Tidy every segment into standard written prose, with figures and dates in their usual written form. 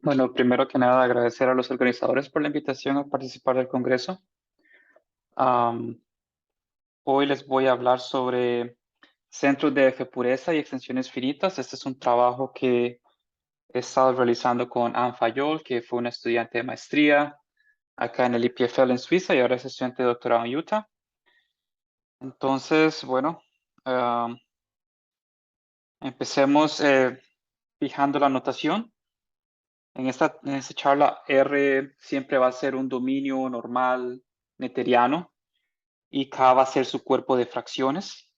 Bueno, primero que nada, agradecer a los organizadores por la invitación a participar del Congreso. Am, Hoy les voy a hablar sobre centros de F-pureza y extensiones finitas. Este es un trabajo que he estado realizando con Anne Fayol, que fue una estudiante de maestría acá en el EPFL en Suiza y ahora es estudiante de doctorado en Utah. Entonces, bueno, empecemos fijando la notación. En esta charla, R siempre va a ser un dominio normal netériano y K va a ser su cuerpo de fracciones.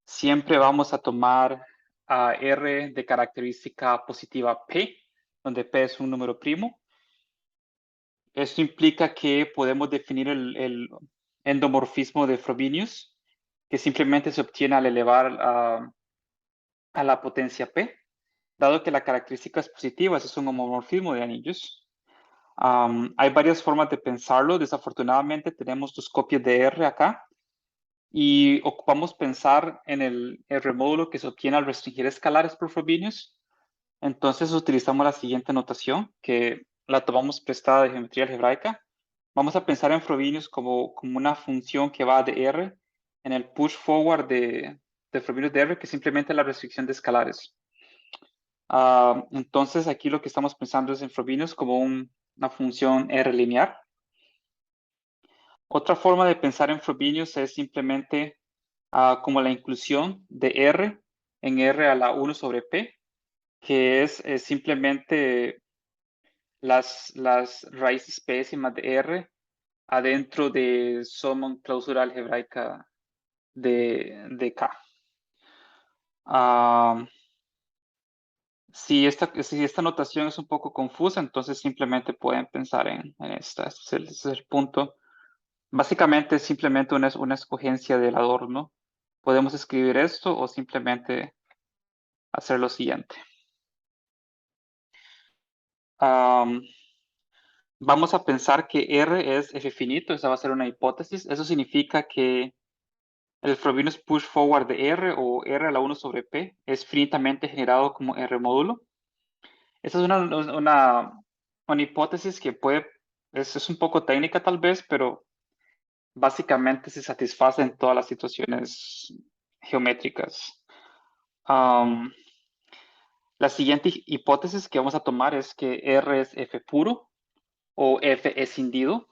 Siempre vamos a tomar a R de característica positiva P, donde P es un número primo. Esto implica que podemos definir el endomorfismo de Frobenius, que simplemente se obtiene al elevar a la potencia P. Dado que la característica es positiva, es un homomorfismo de anillos. Hay varias formas de pensarlo. Desafortunadamente tenemos dos copias de R acá y ocupamos pensar en el R módulo que se obtiene al restringir escalares por Frobenius. Entonces utilizamos la siguiente notación que la tomamos prestada de geometría algebraica. Vamos a pensar en Frobenius como una función que va de R en el push forward de Frobenius de R, que es simplemente la restricción de escalares. Entonces aquí lo que estamos pensando es en Frobenius como una función R lineal. Otra forma de pensar en Frobenius es simplemente como la inclusión de R en R a la 1 sobre P, que es simplemente las raíces pésimas de R adentro de Solomon clausura algebraica de K. Si esta notación es un poco confusa, entonces simplemente pueden pensar en esta. Este es el punto. Básicamente es simplemente una escogencia del adorno. Podemos escribir esto o simplemente hacer lo siguiente. Vamos a pensar que R es F finito, esa va a ser una hipótesis. Eso significa que el Frobenius push forward de R o R a la 1 sobre P es finitamente generado como R módulo. Esa es una hipótesis que es un poco técnica tal vez, pero básicamente se satisface en todas las situaciones geométricas. La siguiente hipótesis que vamos a tomar es que R es F puro o F escindido.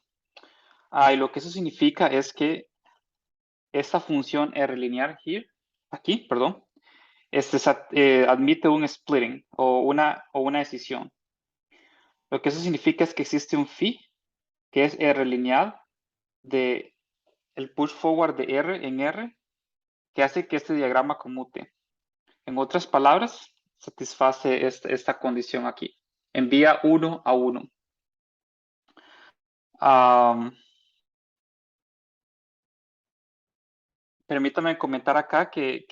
Y lo que eso significa es que esta función R lineal aquí, perdón, admite un splitting o una decisión. Lo que eso significa es que existe un phi, que es R lineal de el push forward de R en R, que hace que este diagrama conmute. En otras palabras, satisface esta condición aquí. Envía 1 a 1. Permítame comentar acá que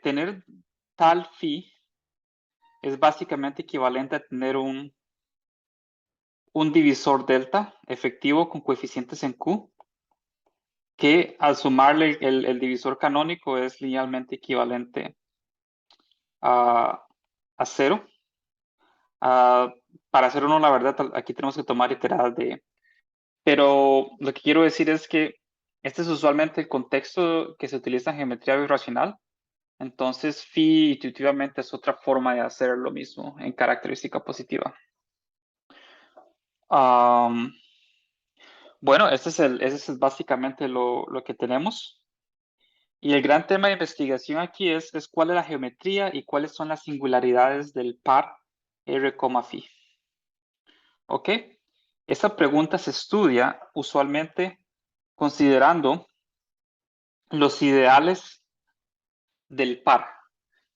tener tal phi es básicamente equivalente a tener un divisor delta efectivo con coeficientes en Q, que al sumarle el divisor canónico es linealmente equivalente a 0. Para hacer uno, la verdad, aquí tenemos que tomar iteradas de. Pero lo que quiero decir es que este es usualmente el contexto que se utiliza en geometría birracional. Entonces, phi intuitivamente es otra forma de hacer lo mismo en característica positiva. Bueno, ese es básicamente lo que tenemos. Y el gran tema de investigación aquí es cuál es la geometría y cuáles son las singularidades del par R, phi. ¿Ok? Esta pregunta se estudia usualmente considerando los ideales del par,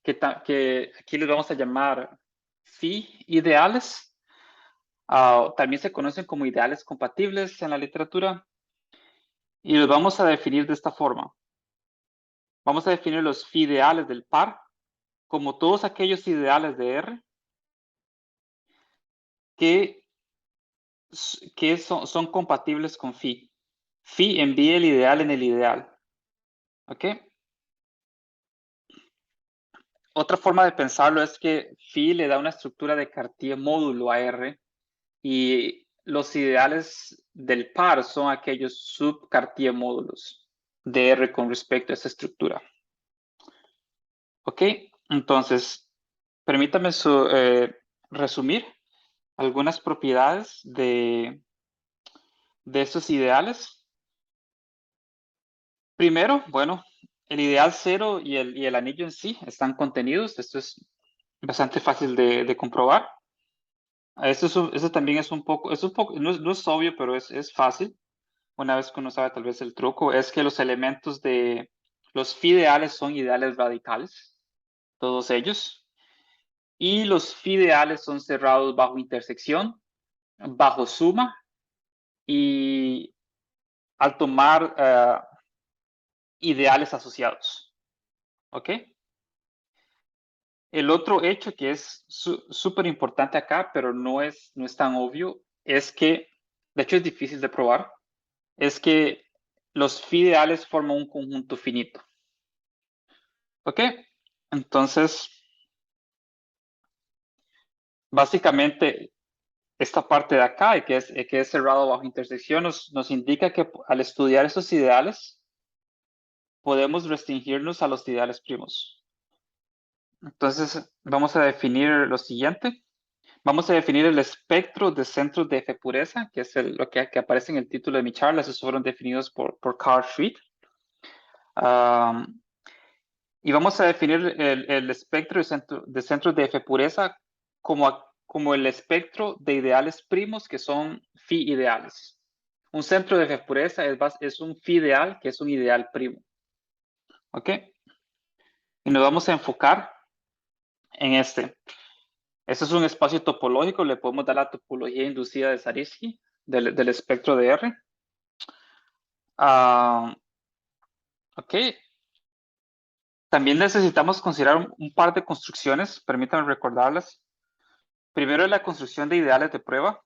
que aquí les vamos a llamar phi ideales. También se conocen como ideales compatibles en la literatura y los vamos a definir de esta forma. Vamos a definir los phi ideales del par como todos aquellos ideales de R que son compatibles con phi. Phi envía el ideal en el ideal. ¿Ok? Otra forma de pensarlo es que phi le da una estructura de Cartier módulo a R y los ideales del par son aquellos sub-Cartier módulos de R con respecto a esa estructura. Ok, entonces, permítame resumir algunas propiedades de estos ideales. Primero, bueno, el ideal cero y el anillo en sí están contenidos. Esto es bastante fácil de comprobar. Eso también es un poco, no es obvio, pero es fácil. Una vez que uno sabe tal vez el truco, es que los elementos de los phi ideales son ideales radicales, todos ellos. Y los phi ideales son cerrados bajo intersección, bajo suma y al tomar ideales asociados. ¿Ok? El otro hecho que es súper importante acá, pero no es tan obvio, es que, de hecho es difícil de probar, es que los phi ideales forman un conjunto finito. ¿Ok? Entonces, básicamente, esta parte de acá, que es cerrado bajo intersección, nos indica que al estudiar esos ideales, podemos restringirnos a los ideales primos. Entonces, vamos a definir lo siguiente. Vamos a definir el espectro de centros de F pureza, que es lo que aparece en el título de mi charla. Esos fueron definidos por Carl Schmitt. Y vamos a definir el espectro de centros de F pureza como el espectro de ideales primos que son phi ideales. Un centro de F pureza es un phi ideal que es un ideal primo. ¿Ok? Y nos vamos a enfocar en este. Este es un espacio topológico, le podemos dar la topología inducida de Zariski del espectro de R. Ok. También necesitamos considerar un par de construcciones, permítanme recordarlas. Primero es la construcción de ideales de prueba.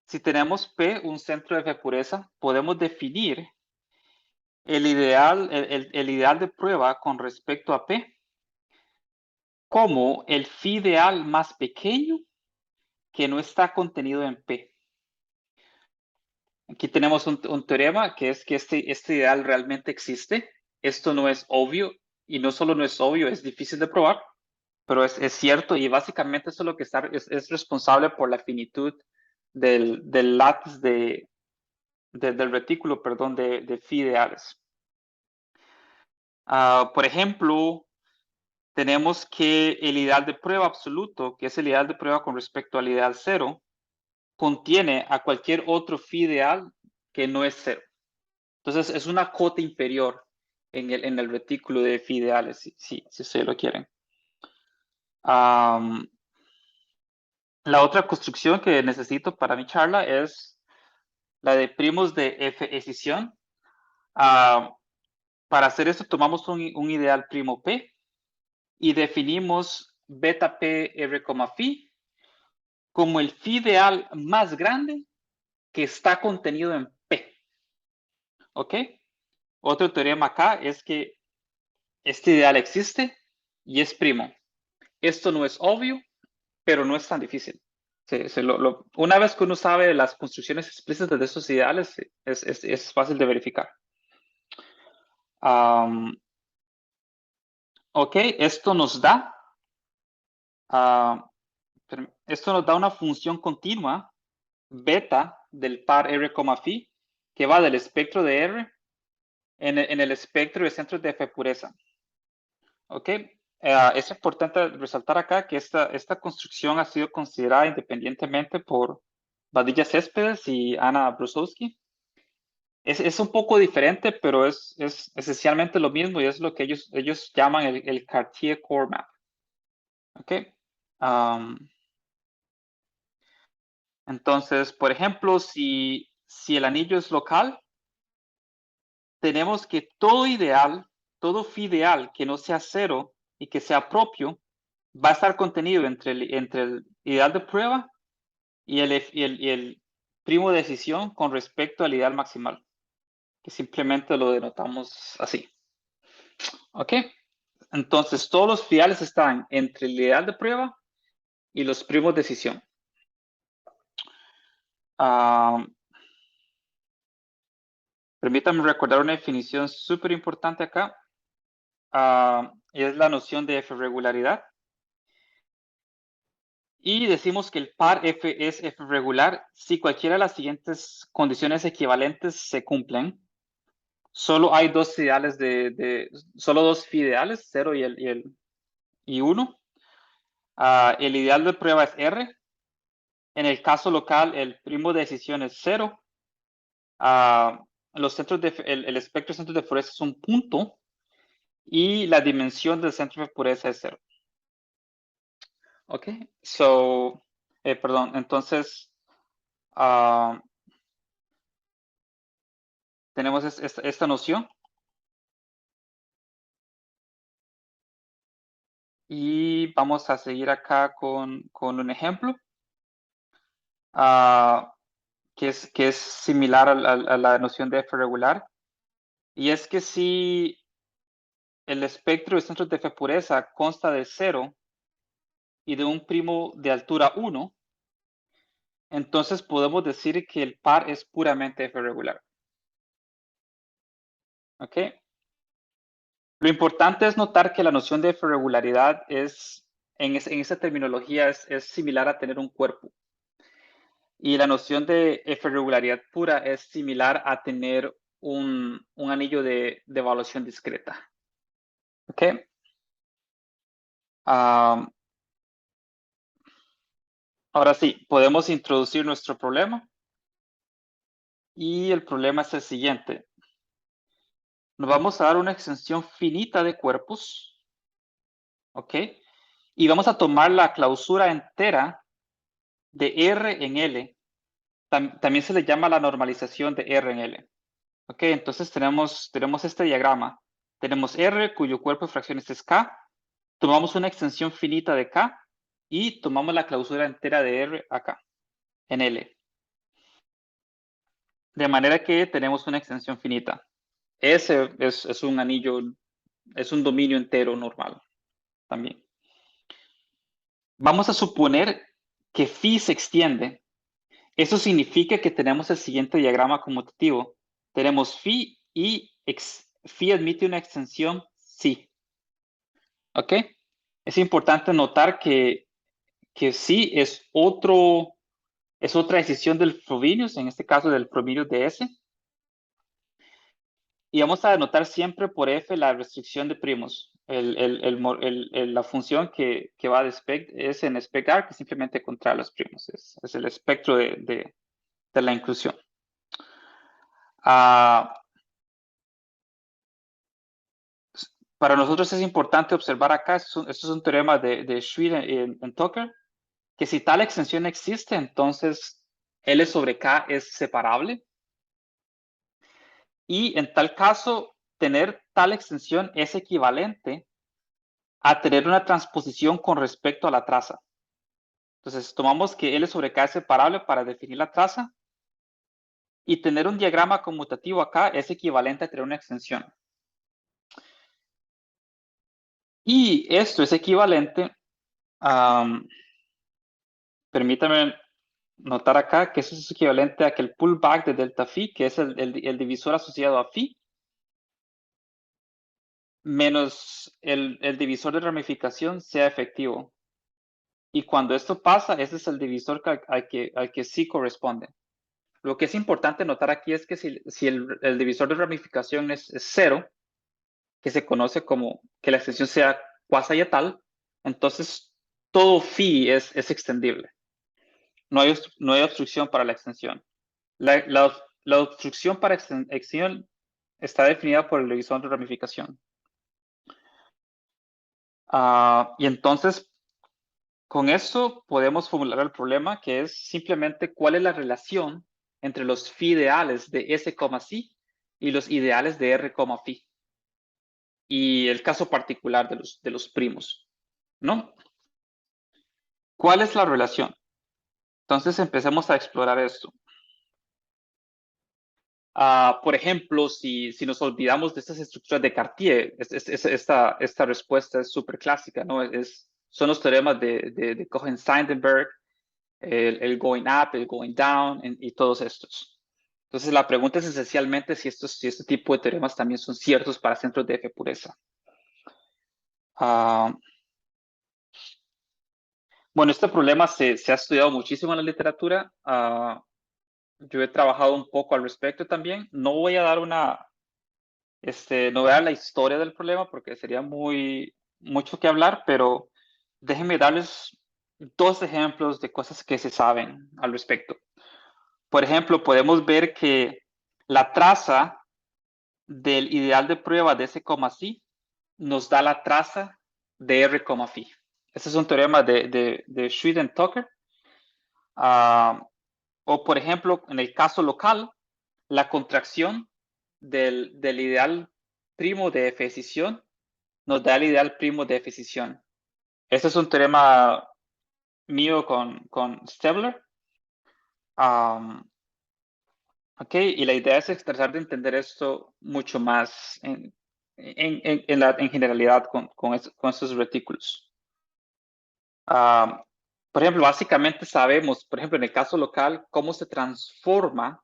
Si tenemos P, un centro de F pureza, podemos definir el ideal de prueba con respecto a P como el phi ideal más pequeño que no está contenido en P. Aquí tenemos un teorema que es que este ideal realmente existe. Esto no es obvio y no solo no es obvio, es difícil de probar, pero es cierto y básicamente eso es lo que es responsable por la finitud del látice del retículo, perdón, de phi ideales. Por ejemplo, tenemos que el ideal de prueba absoluto, que es el ideal de prueba con respecto al ideal cero, contiene a cualquier otro phi ideal que no es cero. Entonces, es una cota inferior en el retículo de phi ideales, si se lo quieren. La otra construcción que necesito para mi charla es la de primos de F escisión. Para hacer esto, tomamos un ideal primo P y definimos beta P R, phi como el phi ideal más grande que está contenido en P. ¿Ok? Otro teorema acá es que este ideal existe y es primo. Esto no es obvio, pero no es tan difícil. Una vez que uno sabe las construcciones explícitas de esos ideales, es fácil de verificar. Ok, esto nos da una función continua beta del par R, phi que va del espectro de R en el espectro de centros de F pureza. Ok, es importante resaltar acá que esta construcción ha sido considerada independientemente por Badilla Céspedes y Ana Brusowski. Es un poco diferente, pero es esencialmente lo mismo y es lo que ellos llaman el Cartier Core Map. Ok. Entonces, por ejemplo, si el anillo es local, tenemos que todo ideal, todo phi ideal que no sea cero y que sea propio, va a estar contenido entre el ideal de prueba y el primo de decisión con respecto al ideal maximal, que simplemente lo denotamos así. ¿Ok? Entonces, todos los ideales están entre el ideal de prueba y los primos de decisión. Permítanme recordar una definición súper importante acá. Es la noción de F-regularidad. Y decimos que el par F es F regular si cualquiera de las siguientes condiciones equivalentes se cumplen. Solo hay dos ideales solo dos phi ideales, 0 y 1. El ideal de prueba es R. En el caso local, el primo de decisión es 0. Los centros el espectro de centros de pureza es un punto y la dimensión del centro de pureza es 0. Ok, perdón, entonces tenemos esta noción. Y vamos a seguir acá con un ejemplo que es similar a la noción de F regular. Y es que si el espectro de centros de F pureza consta de 0 y de un primo de altura 1, entonces podemos decir que el par es puramente F regular. ¿Ok? Lo importante es notar que la noción de F regularidad en esa terminología es similar a tener un cuerpo. Y la noción de F-regularidad pura es similar a tener un anillo de evaluación discreta. ¿Ok? Ahora sí, podemos introducir nuestro problema. Y el problema es el siguiente. Nos vamos a dar una extensión finita de cuerpos. ¿Ok? Y vamos a tomar la clausura entera de R en L. También se le llama la normalización de R en L. Ok, entonces tenemos este diagrama. Tenemos R, cuyo cuerpo de fracciones es K. Tomamos una extensión finita de K y tomamos la clausura entera de R acá, en L. De manera que tenemos una extensión finita. S es un anillo, es un dominio entero normal también. Vamos a suponer que phi se extiende. Eso significa que tenemos el siguiente diagrama conmutativo. Tenemos phi y phi admite una extensión psi. ¿Ok? Es importante notar que psi es otra decisión del Frobenius, en este caso del Frobenius de S. Y vamos a denotar siempre por F la restricción de primos. La función que va de spec es en spec-R, que simplemente contrae los primos. Es el espectro de la inclusión. Para nosotros es importante observar acá, esto es un teorema de Schwier en Tucker, que si tal extensión existe, entonces L sobre K es separable. Y en tal caso, tener tal extensión es equivalente a tener una transposición con respecto a la traza. Entonces, tomamos que L sobre K es separable para definir la traza y tener un diagrama conmutativo acá es equivalente a tener una extensión. Y esto es equivalente permítame notar acá que eso es equivalente a que el pullback de delta phi, que es el divisor asociado a phi, menos el divisor de ramificación sea efectivo. Y cuando esto pasa, ese es el divisor al que sí corresponde. Lo que es importante notar aquí es que si el divisor de ramificación es 0, que se conoce como que la extensión sea quasi-tal, entonces todo phi es extendible. No hay obstrucción para la extensión. La obstrucción para extensión está definida por el divisor de ramificación. Y entonces, con esto podemos formular el problema, que es simplemente cuál es la relación entre los phi ideales de S, psi y los ideales de R, phi. Y el caso particular de los primos, ¿no? ¿Cuál es la relación? Entonces empecemos a explorar esto. Por ejemplo, si nos olvidamos de estas estructuras de Cartier, esta respuesta es súper clásica, ¿no? Son los teoremas de Cohen-Seidenberg, el going up, el going down, y todos estos. Entonces, la pregunta es esencialmente si este tipo de teoremas también son ciertos para centros de F pureza. Bueno, este problema se ha estudiado muchísimo en la literatura. Yo he trabajado un poco al respecto también. No voy a dar no voy a dar la historia del problema porque sería mucho que hablar, pero déjenme darles dos ejemplos de cosas que se saben al respecto. Por ejemplo, podemos ver que la traza del ideal de prueba de S, phi nos da la traza de R, phi. Ese es un teorema de Schweden-Tucker. O, por ejemplo, en el caso local, la contracción del ideal primo de F decisión nos da el ideal primo de F decisión. Este es un teorema mío con Stabler. Ok, y la idea es tratar de entender esto mucho más en generalidad con estos retículos. Por ejemplo, básicamente sabemos, por ejemplo, en el caso local, cómo se transforma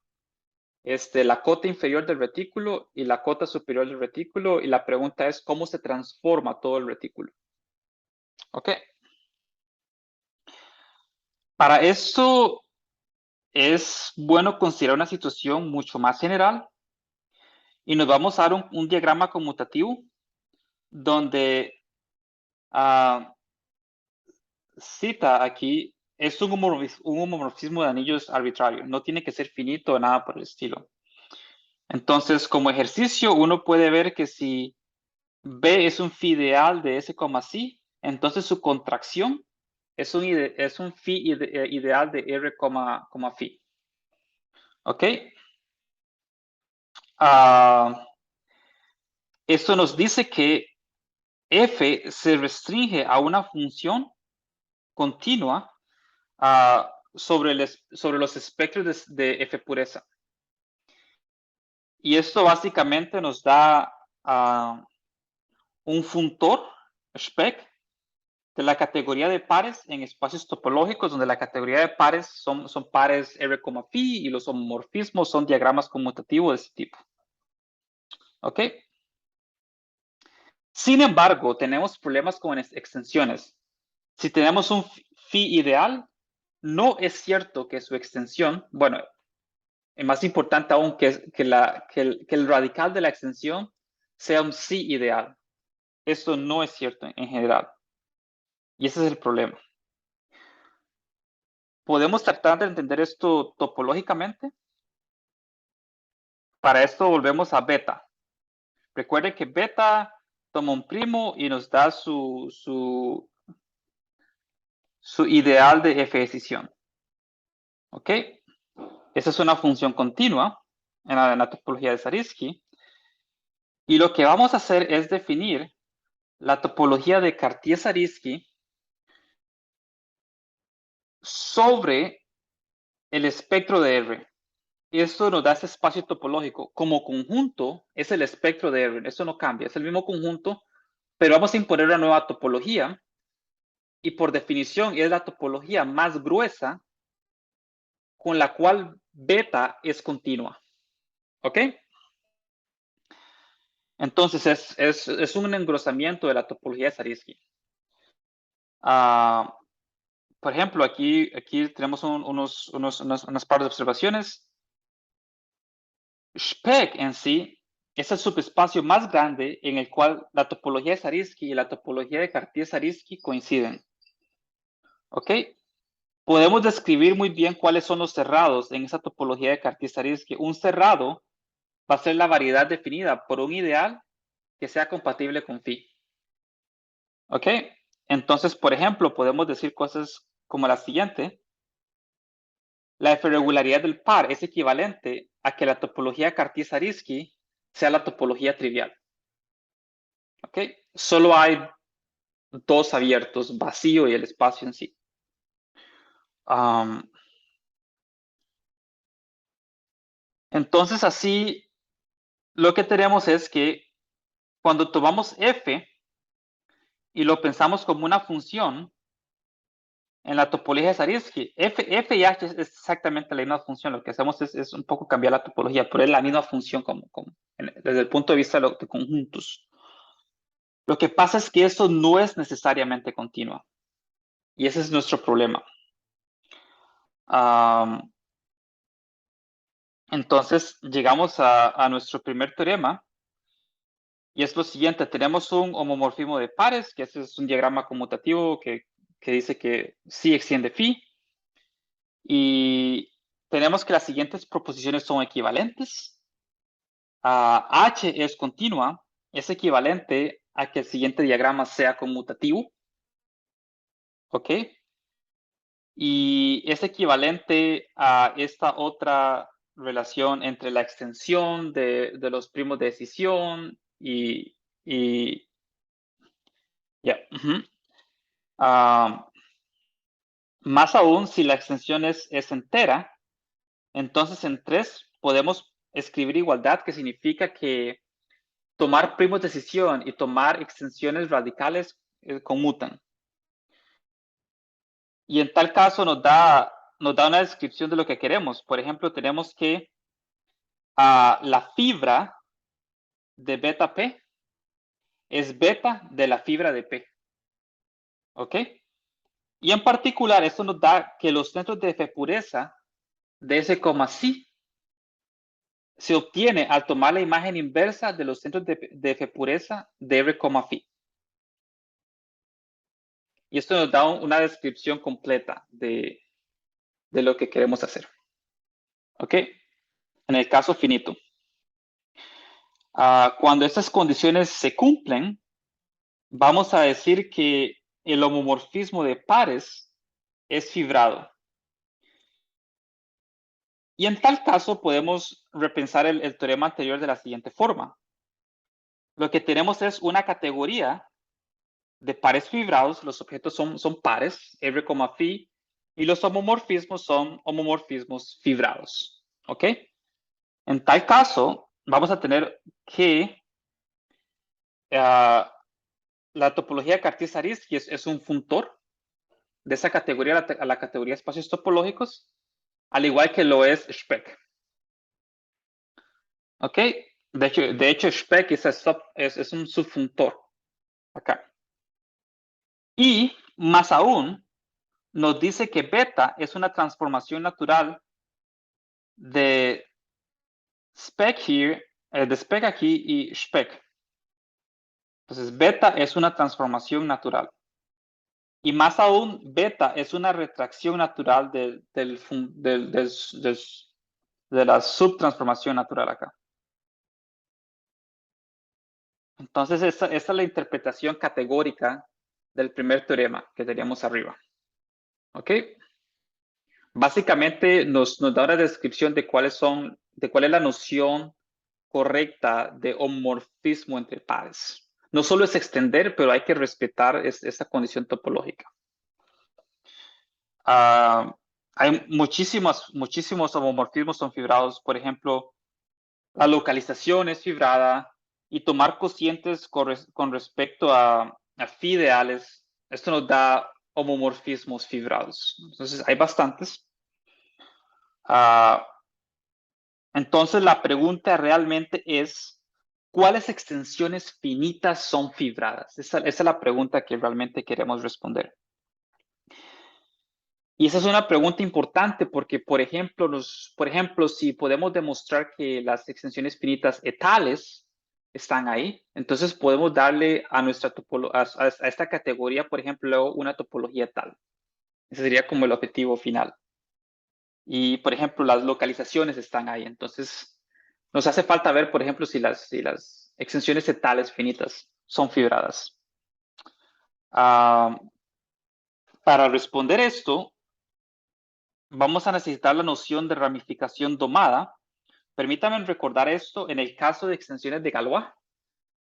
la cota inferior del retículo y la cota superior del retículo, y la pregunta es cómo se transforma todo el retículo. Ok. Para esto es bueno considerar una situación mucho más general y nos vamos a dar un diagrama conmutativo donde cita aquí es un homomorfismo de anillos arbitrario, no tiene que ser finito o nada por el estilo. Entonces, como ejercicio, uno puede ver que si B es un phi ideal de S, psi, entonces su contracción es un phi ideal de R, phi. ¿Ok? Esto nos dice que F se restringe a una función continua sobre los espectros de F pureza. Y esto básicamente nos da un funtor, spec, de la categoría de pares en espacios topológicos, donde la categoría de pares son pares R, phi, y los homomorfismos son diagramas conmutativos de este tipo. ¿Ok? Sin embargo, tenemos problemas con extensiones. Si tenemos un phi ideal, no es cierto que su extensión, bueno, es más importante aún que el radical de la extensión sea un psi ideal. Esto no es cierto en general. Y ese es el problema. ¿Podemos tratar de entender esto topológicamente? Para esto volvemos a beta. Recuerden que beta toma un primo y nos da su ideal de F decisión. ¿Ok? Esa es una función continua en la topología de Zariski. Y lo que vamos a hacer es definir la topología de Cartier-Zariski sobre el espectro de R. Esto nos da ese espacio topológico. Como conjunto, es el espectro de R. Eso no cambia, es el mismo conjunto, pero vamos a imponer una nueva topología. Y por definición, es la topología más gruesa con la cual beta es continua. ¿Ok? Entonces, es un engrosamiento de la topología de Zariski. Por ejemplo, aquí tenemos unas par de observaciones. Speck en sí es el subespacio más grande en el cual la topología de Zariski y la topología de Cartier-Zariski coinciden. ¿Ok? Podemos describir muy bien cuáles son los cerrados en esa topología de Cartier-Zariski. Un cerrado va a ser la variedad definida por un ideal que sea compatible con phi. ¿Ok? Entonces, por ejemplo, podemos decir cosas como la siguiente. La F-regularidad del par es equivalente a que la topología Cartier-Zariski sea la topología trivial. ¿Ok? Solo hay dos abiertos, vacío y el espacio en sí. Entonces, así, lo que tenemos es que cuando tomamos f y lo pensamos como una función, en la topología de Zariski, f y h es exactamente la misma función. Lo que hacemos es un poco cambiar la topología, pero es la misma función desde el punto de vista de conjuntos. Lo que pasa es que eso no es necesariamente continuo. Y ese es nuestro problema. Entonces, llegamos a nuestro primer teorema. Y es lo siguiente. Tenemos un homomorfismo de pares, que ese es un diagrama conmutativo que dice que sí extiende phi. Y tenemos que las siguientes proposiciones son equivalentes. H es continua, es equivalente a que el siguiente diagrama sea conmutativo. ¿Ok? Y es equivalente a esta otra relación entre la extensión de los primos de decisión y ya. Más aún, si la extensión es entera, entonces en 3 podemos escribir igualdad, que significa que tomar primos de decisión y tomar extensiones radicales conmutan. Y en tal caso nos da una descripción de lo que queremos. Por ejemplo, tenemos que la fibra de beta P es beta de la fibra de P. ¿Ok? Y en particular, esto nos da que los centros de F pureza de S, psi se obtiene al tomar la imagen inversa de los centros de F pureza de R, phi. Y esto nos da una descripción completa de lo que queremos hacer. ¿Ok? En el caso finito. Cuando estas condiciones se cumplen, vamos a decir que el homomorfismo de pares es fibrado. Y en tal caso podemos repensar el teorema anterior de la siguiente forma. Lo que tenemos es una categoría de pares fibrados. Los objetos son pares, R, phi, y los homomorfismos son homomorfismos fibrados. ¿Ok? En tal caso, vamos a tener que la topología de Cartier-Zariski es un funtor de esa categoría a la categoría de espacios topológicos, al igual que lo es Speck. ¿Ok? De hecho Speck es un subfuntor acá. Y más aún, nos dice que beta es una transformación natural de Speck here, de Speck aquí y Speck. Entonces, beta es una transformación natural. Y más aún, beta es una retracción natural de la subtransformación natural acá. Entonces, esta es la interpretación categórica del primer teorema que teníamos arriba. ¿Ok? Básicamente nos da una descripción de cuál es la noción correcta de homomorfismo entre pares. No solo es extender, pero hay que respetar esa condición topológica. Hay muchísimos homomorfismos son fibrados. Por ejemplo, la localización es fibrada y tomar cocientes con respecto a phi ideales, esto nos da homomorfismos fibrados. Entonces, hay bastantes. Entonces, la pregunta realmente es, ¿cuáles extensiones finitas son fibradas? Esa es la pregunta que realmente queremos responder. Y esa es una pregunta importante porque, por ejemplo, si podemos demostrar que las extensiones finitas etales están ahí, entonces podemos darle a esta categoría, por ejemplo, una topología tal. Ese sería como el objetivo final. Y, por ejemplo, las localizaciones están ahí. Entonces, nos hace falta ver, por ejemplo, si las extensiones etales finitas son fibradas. Para responder esto, vamos a necesitar la noción de ramificación domada. Permítanme recordar esto en el caso de extensiones de Galois.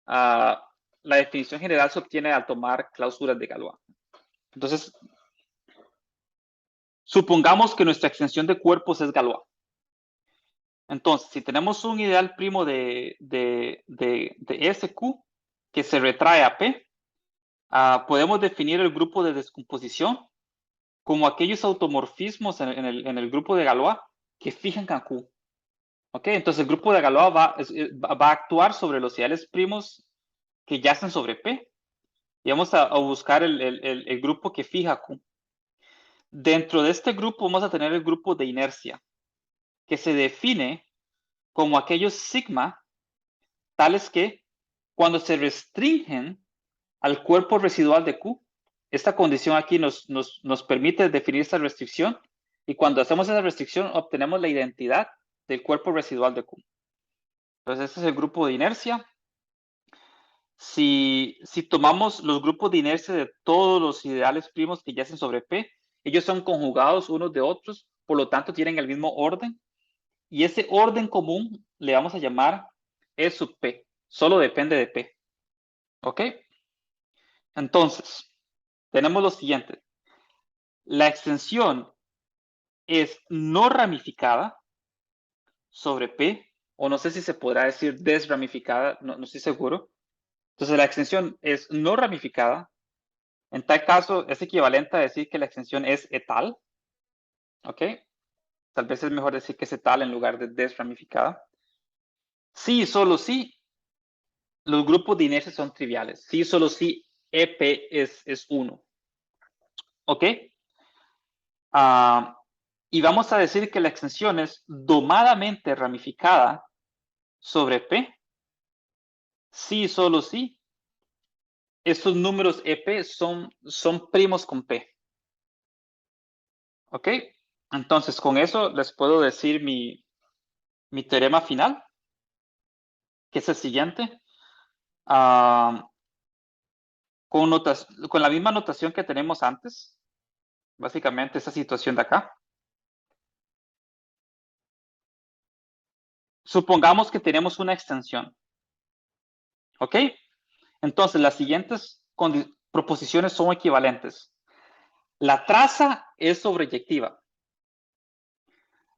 La definición general se obtiene al tomar cláusulas de Galois. Entonces, supongamos que nuestra extensión de cuerpos es Galois. Entonces, si tenemos un ideal primo de SQ que se retrae a P, podemos definir el grupo de descomposición como aquellos automorfismos en el grupo de Galois que fijan a Q. ¿Ok? Entonces el grupo de Galois va a actuar sobre los ideales primos que yacen sobre P. Y vamos a buscar el grupo que fija Q. Dentro de este grupo vamos a tener el grupo de inercia, que se define como aquellos sigma tales que cuando se restringen al cuerpo residual de Q, esta condición aquí nos permite definir esta restricción y cuando hacemos esa restricción obtenemos la identidad del cuerpo residual de Q. Entonces este es el grupo de inercia. Si tomamos los grupos de inercia de todos los ideales primos que yacen sobre P, ellos son conjugados unos de otros, por lo tanto tienen el mismo orden. Y ese orden común le vamos a llamar E sub P. Solo depende de P. ¿Ok? Entonces, tenemos lo siguiente. La extensión es no ramificada sobre P, o no sé si se podrá decir desramificada, no estoy seguro. Entonces, la extensión es no ramificada. En tal caso, es equivalente a decir que la extensión es etal. ¿Ok? Tal vez es mejor decir que es etal en lugar de desramificada. Sí, solo sí, los grupos de inercia son triviales. Sí, solo sí, EP es 1. ¿Ok? Y vamos a decir que la extensión es domadamente ramificada sobre P. Sí, solo sí. Estos números EP son primos con P. ¿Ok? Entonces, con eso les puedo decir mi teorema final, que es el siguiente. Con la misma notación que tenemos antes, básicamente esa situación de acá. Supongamos que tenemos una extensión. ¿Ok? Entonces, las siguientes proposiciones son equivalentes. La traza es sobreyectiva.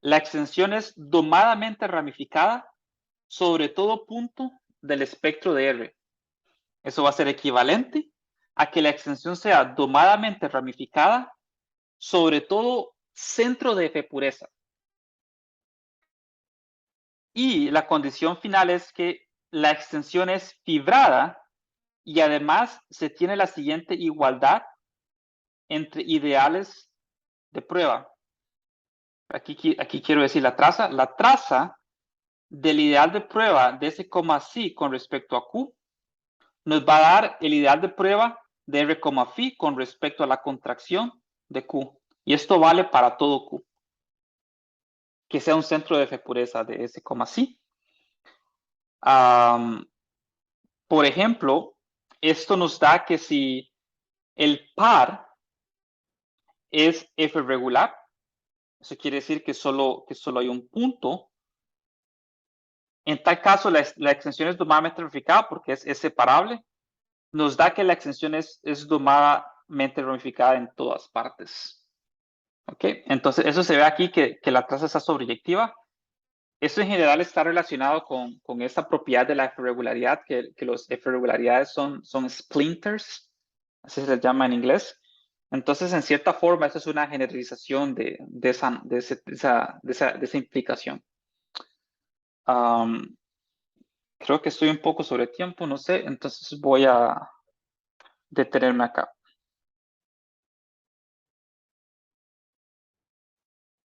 La extensión es domadamente ramificada sobre todo punto del espectro de R. Eso va a ser equivalente a que la extensión sea domadamente ramificada sobre todo centro de F pureza. Y la condición final es que la extensión es fibrada y además se tiene la siguiente igualdad entre ideales de prueba. Aquí quiero decir la traza. La traza del ideal de prueba de ese coma psi con respecto a Q nos va a dar el ideal de prueba de R, phi con respecto a la contracción de Q. Y esto vale para todo Q. Que sea un centro de F pureza de S, psi. Por ejemplo, esto nos da que si el par es F regular, eso quiere decir que solo hay un punto. En tal caso, la extensión es domadamente ramificada porque es separable. Nos da que la extensión es domadamente ramificada en todas partes. ¿Ok? Entonces, eso se ve aquí que la traza está sobreyectiva. Esto en general está relacionado con esta propiedad de la F-regularidad, que los F-regularidades son splinters, así se les llama en inglés. Entonces, en cierta forma, esa es una generalización de esa implicación. Creo que estoy un poco sobre tiempo, no sé, entonces voy a detenerme acá.